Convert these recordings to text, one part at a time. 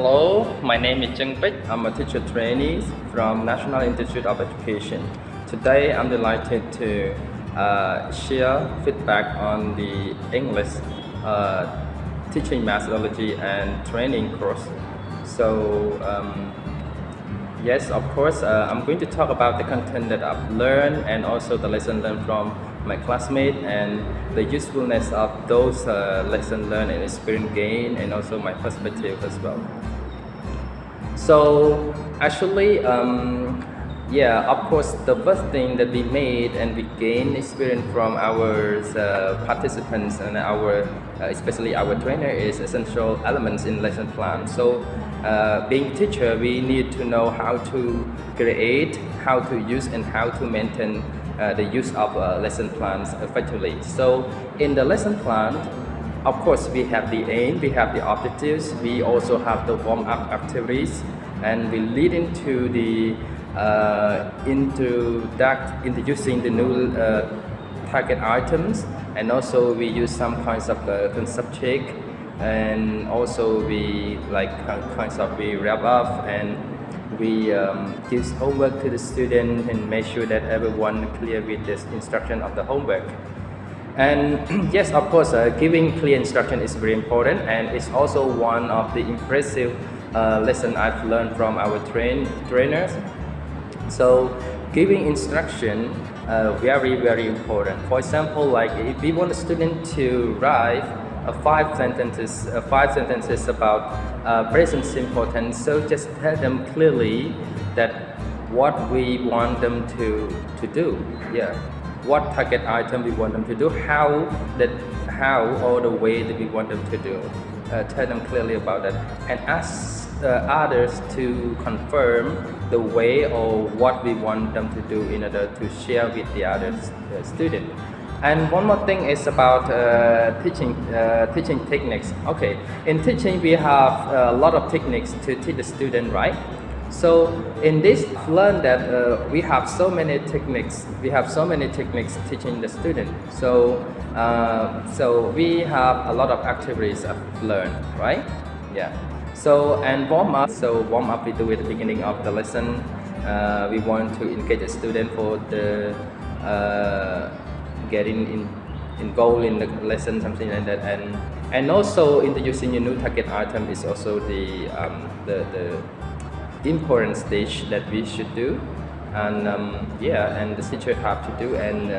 Hello, my name is Pich. I'm a teacher trainee from National Institute of Education. Today, I'm delighted to share feedback on the English teaching methodology and training course. So, yes, of course, I'm going to talk about the content that I've learned and also the lesson learned from my classmates and the usefulness of those lesson learned and experience gained, and also my perspective as well. So actually, yeah, of course, the first thing that we made and we gained experience from our participants and our, especially our trainer, is essential elements in lesson plan. So being a teacher, we need to know how to create, how to use, and how to maintain the use of lesson plans effectively. So in the lesson plan, of course, we have the aim, we have the objectives, we also have the warm-up activities, and we lead into the introducing the new target items, and also we use some kinds of concept check, and also we we wrap up and we give homework to the student and make sure that everyone clear with this instruction of the homework. And yes, of course, giving clear instruction is very important, and it's also one of the impressive lesson I've learned from our trainers. So giving instruction very important. For example, like if we want a student to write five sentences about present simple tense, so just tell them clearly that what we want them to do. Yeah, what target item we want them to do, how or the way that we want them to do. Tell them clearly about that, and ask others to confirm the way or what we want them to do in order to share with the other student. And one more thing is about teaching techniques. Okay, in teaching we have a lot of techniques to teach the student, right? So in this, I've learned that we have so many techniques. Teaching the student. So we have a lot of activities I've learned, right? Yeah. So and warm up. So warm up we do at the beginning of the lesson. We want to engage the student for the getting in goal in the lesson, something like that, and also introducing a new target item is also the important stage that we should do, and and the teacher have to do, and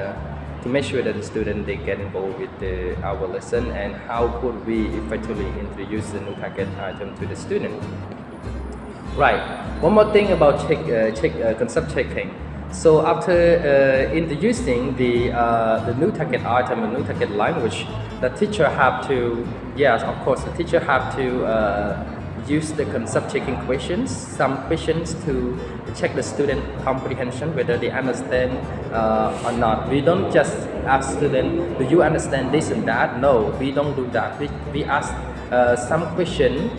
to make sure that the student they get involved with our lesson, and how could we effectively introduce the new target item to the student. Right. One more thing about concept checking. So after introducing the new target item and new target language, the teacher have to, yes, of course, the teacher have to use the concept checking questions, some questions to check the student comprehension, whether they understand or not. We don't just ask students, do you understand this and that? No, we don't do that. We ask some question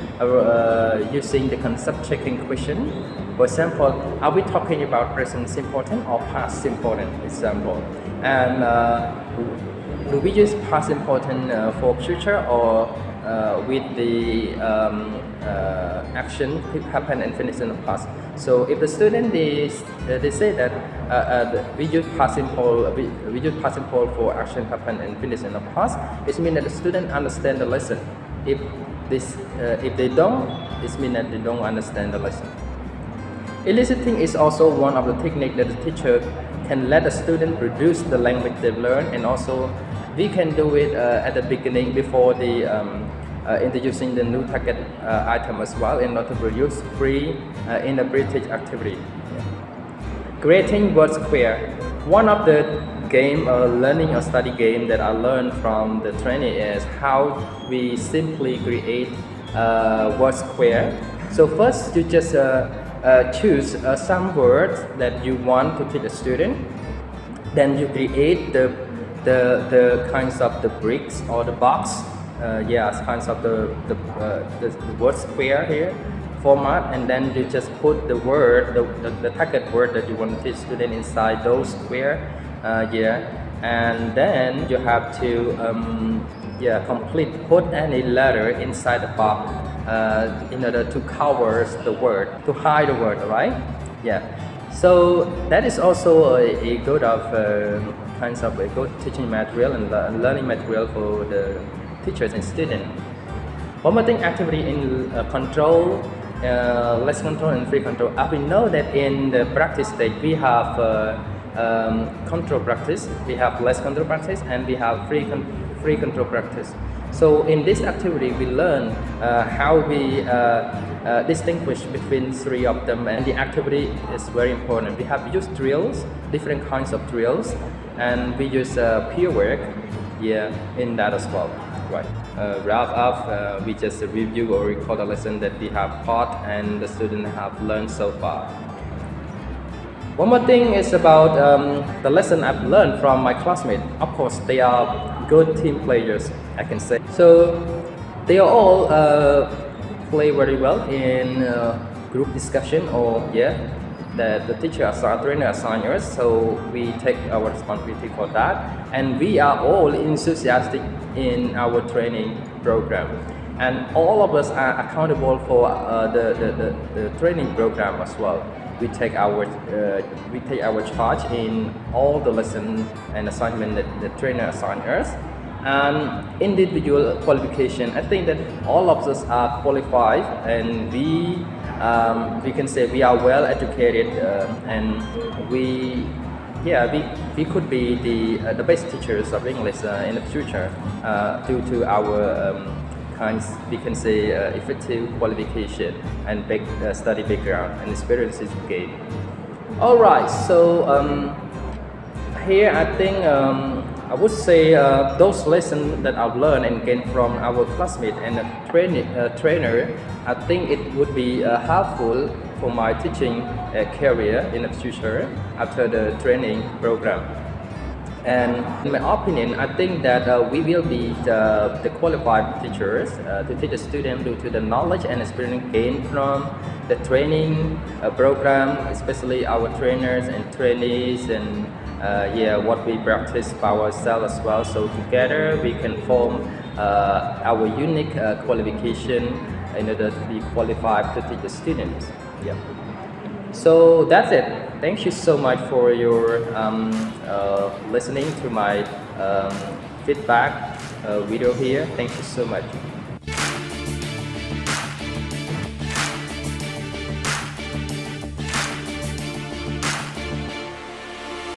using the concept checking question. For example, are we talking about present simple tense or past simple tense, example? And do we use past simple tense for future, or with the action happen and finish in the past? So if the student they say that we use past simple for action happen and finish in the past, it means that the student understand the lesson. If they don't, it means that they don't understand the lesson. Eliciting is also one of the techniques that the teacher can let the student produce the language they've learned, and also we can do it at the beginning before the introducing the new target item as well, in order to produce free in the British activity. Yeah. Creating word square. One of the game learning or study game that I learned from the trainee is how we simply create word square. So first you just choose some words that you want to teach the student. Then you create the kinds of the bricks or the box. Yes, kinds of the word square here format, and then you just put the word, the target word that you want to teach student inside those square. And then you have to put any letter inside the box. in order to cover the word, to hide the word, right? Yeah. So that is also a good of kinds of a good teaching material and learning material for the teachers and students. One more thing, activity in control, less control and free control. We know that in the practice stage we have control practice, we have less control practice, and we have free control practice. So in this activity we learn how we distinguish between three of them, and the activity is very important. We have used drills, different kinds of drills, and we use peer work in that as well. Right. Wrap up, we just review or record a lesson that we have taught and the students have learned so far. One more thing is about the lesson I've learned from my classmates. Of course, they are good team players, I can say. So they are all play very well in group discussion, or that the teacher trainer assign us. So we take our responsibility for that, and we are all enthusiastic in our training program, and all of us are accountable for the training program as well. We take our charge in all the lesson and assignment that the trainer assigns us. And individual qualification, I think that all of us are qualified, and we can say we are well educated, and we could be the best teachers of English in the future due to our we can say effective qualification and study background and experiences gained. All right, so here I think I would say those lessons that I've learned and gained from our classmates and trainer, I think it would be helpful for my teaching career in the future after the training program. And in my opinion, I think that we will be the qualified teachers to teach the students due to the knowledge and experience gained from the training program, especially our trainers and trainees, and what we practice by ourselves as well. So together we can form our unique qualification in order to be qualified to teach the students. So that's it. Thank you so much for your listening to my feedback video here. Thank you so much.